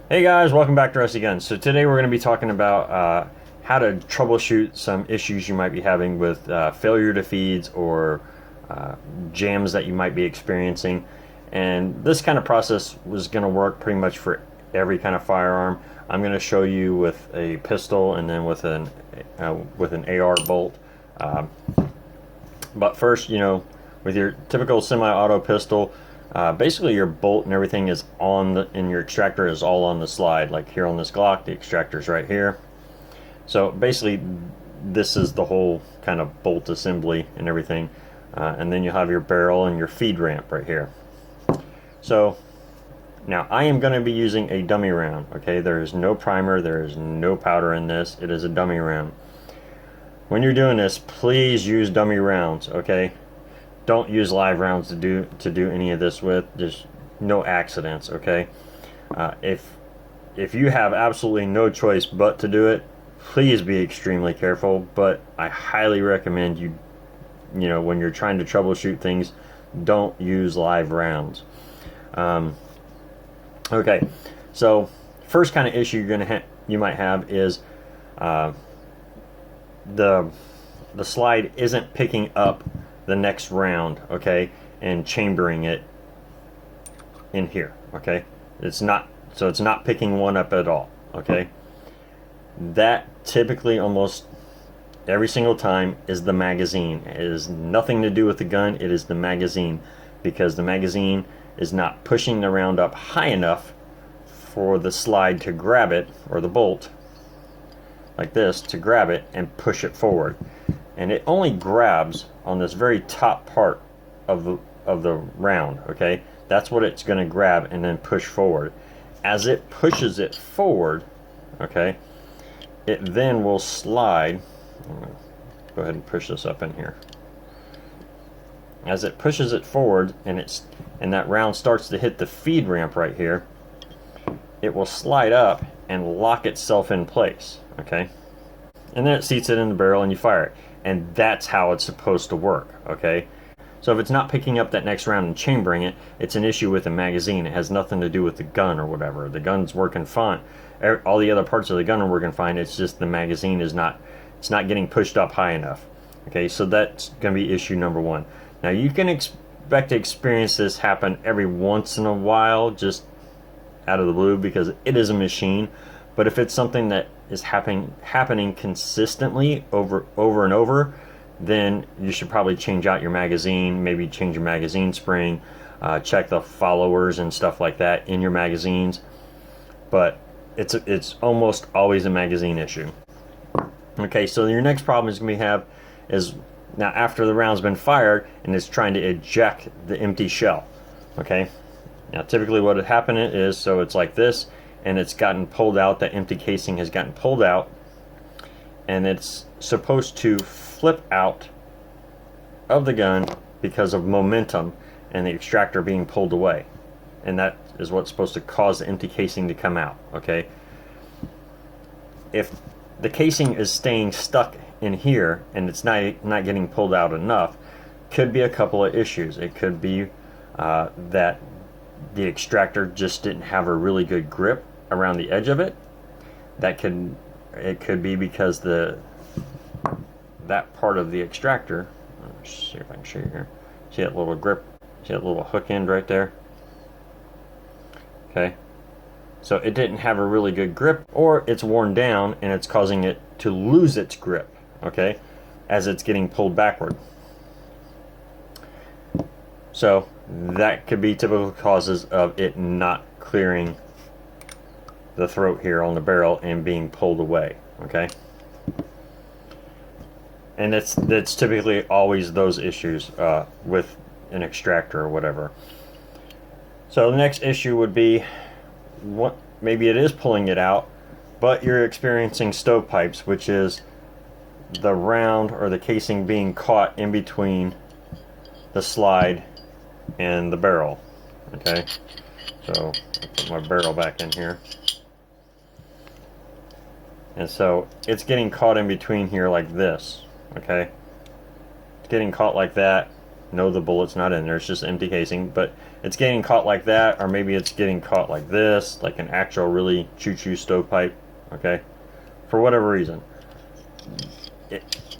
Hey guys, welcome back to Rusty Guns. So today we're going to be talking about how to troubleshoot some issues you might be having with failure to feeds or jams that you might be experiencing. And this kind of process was going to work pretty much for every kind of firearm. I'm going to show you with a pistol and then with an AR bolt. But first, with your typical semi-auto pistol, basically your bolt and everything is and your extractor is all on the slide. Like here on this Glock, the extractor is right here. So basically, this is the whole kind of bolt assembly and everything. And then you'll have your barrel and your feed ramp right here. So now I am going to be using a dummy round. Okay, there is no primer, there is no powder in this. It is a dummy round. When you're doing this, please use dummy rounds. Okay. Don't use live rounds to do any of this with. Just no accidents, okay? If you have absolutely no choice but to do it, please be extremely careful. But I highly recommend when you're trying to troubleshoot things, don't use live rounds. Okay, so first kind of issue you might have is the slide isn't picking up the next round, okay, and chambering it in here, okay. It's not picking one up at all, okay. That typically almost every single time is the magazine. It has nothing to do with the gun. It is the magazine, because the magazine is not pushing the round up high enough for the slide to grab it, or the bolt like this to grab it and push it forward. And it only grabs on this very top part of the round, okay? That's what it's going to grab and then push forward. As it pushes it forward, okay, it then will slide. I'm going to go ahead and push this up in here. As it pushes it forward and that round starts to hit the feed ramp right here, it will slide up and lock itself in place, okay? And then it seats it in the barrel and you fire it. And that's how it's supposed to work, okay? So if it's not picking up that next round and chambering it, it's an issue with the magazine. It has nothing to do with the gun or whatever. The gun's working fine. All the other parts of the gun are working fine. It's just the magazine it's not getting pushed up high enough. Okay, so that's going to be issue number one. Now you can expect to experience this happen every once in a while, just out of the blue, because it is a machine. But if it's something that is happening consistently over and over, then you should probably change out your magazine, maybe change your magazine spring, check the followers and stuff like that in your magazines. But it's almost always a magazine issue. Okay, so your next problem is going to is now after the round's been fired and it's trying to eject the empty shell. Okay, now typically what would happen is, so it's like this, and it's gotten pulled out, that empty casing has gotten pulled out, and it's supposed to flip out of the gun because of momentum and the extractor being pulled away. And that is what's supposed to cause the empty casing to come out, okay? If the casing is staying stuck in here and it's not getting pulled out enough, could be a couple of issues. It could be that the extractor just didn't have a really good grip around the edge of it. It could be because that part of the extractor, let's see if I can show you here. See that little grip? See that little hook end right there? Okay. So it didn't have a really good grip, or it's worn down and it's causing it to lose its grip, okay, as it's getting pulled backward. So that could be typical causes of it not clearing the throat here on the barrel and being pulled away, okay? And that's typically always those issues with an extractor or whatever. So the next issue would be, maybe it is pulling it out, but you're experiencing stovepipes, which is the round or the casing being caught in between the slide and the barrel, okay? So I'll put my barrel back in here. And so it's getting caught in between here like this, okay? It's getting caught like that. No, the bullet's not in there, it's just empty casing, but it's getting caught like that, or maybe it's getting caught like this, like an actual really choo-choo stovepipe, okay? For whatever reason.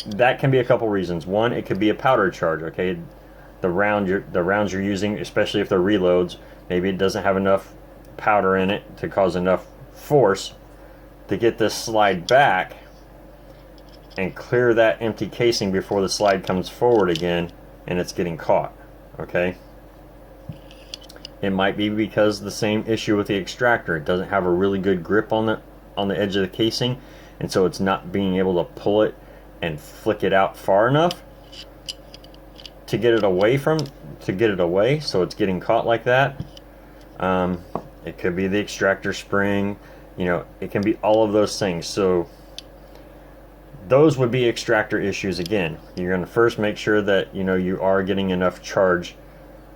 That can be a couple reasons. One, it could be a powder charge, okay? The rounds you're using, especially if they're reloads, maybe it doesn't have enough powder in it to cause enough force to get this slide back and clear that empty casing before the slide comes forward again and it's getting caught, okay? It might be because the same issue with the extractor. It doesn't have a really good grip on the edge of the casing, and so it's not being able to pull it and flick it out far enough to get it away so it's getting caught like that. It could be the extractor spring, you know, it can be all of those things. So those would be extractor issues. Again, you're going to first make sure that, you know, you are getting enough charge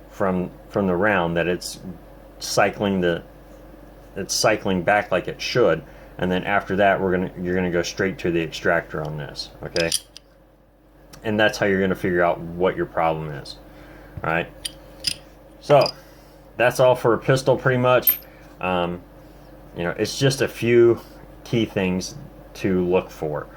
from the round, that it's cycling back like it should, and then after that you're gonna go straight to the extractor on this, okay? And that's how you're gonna figure out what your problem is. All right, so that's all for a pistol pretty much. You know, it's just a few key things to look for.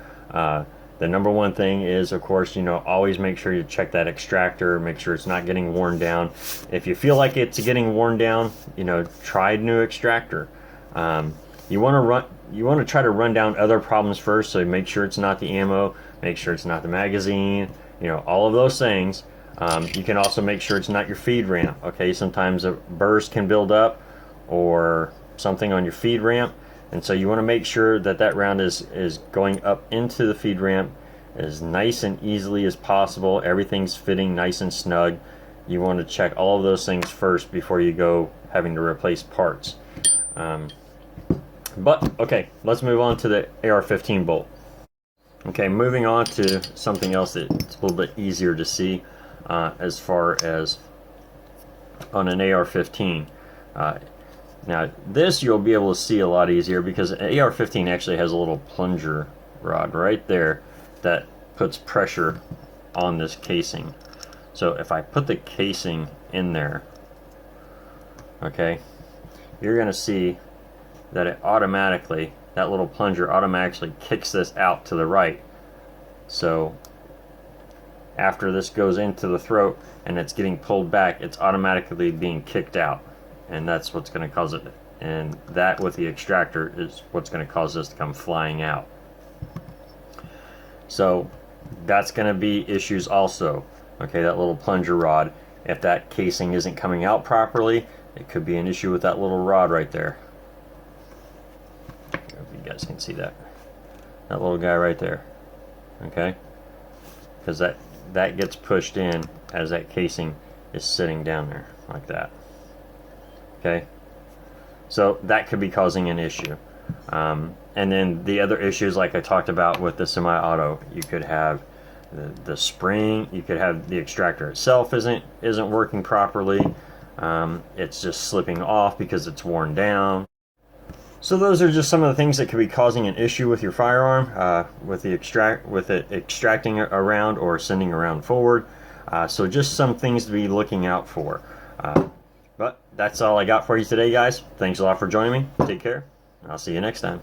The number one thing is, of course, you know, always make sure you check that extractor, make sure it's not getting worn down. If you feel like it's getting worn down, you know, try a new extractor. You want to try to run down other problems first, so make sure it's not the ammo, make sure it's not the magazine, you know, all of those things. You can also make sure it's not your feed ramp, okay? Sometimes a burst can build up or something on your feed ramp. And so you want to make sure that that round is going up into the feed ramp as nice and easily as possible. Everything's fitting nice and snug. You want to check all of those things first before you go having to replace parts. But okay, let's move on to the AR-15 bolt. Okay, moving on to something else that's a little bit easier to see as far as on an AR-15. Now this you'll be able to see a lot easier because an AR-15 actually has a little plunger rod right there that puts pressure on this casing. So if I put the casing in there, okay, you're going to see that it automatically, that little plunger automatically kicks this out to the right. So after this goes into the throat and it's getting pulled back, it's automatically being kicked out. And that's what's going to cause it, and that with the extractor is what's going to cause this to come flying out. So that's going to be issues also, okay? That little plunger rod, if that casing isn't coming out properly, it could be an issue with that little rod right there. I don't know if you guys can see that little guy right there, okay? Because that gets pushed in as that casing is sitting down there like that. Okay, so that could be causing an issue. And then the other issues, like I talked about with the semi-auto, you could have the spring, you could have the extractor itself isn't working properly. It's just slipping off because it's worn down. So those are just some of the things that could be causing an issue with your firearm, with it extracting a round or sending a round forward. So just some things to be looking out for. But that's all I got for you today, guys. Thanks a lot for joining me. Take care. I'll see you next time.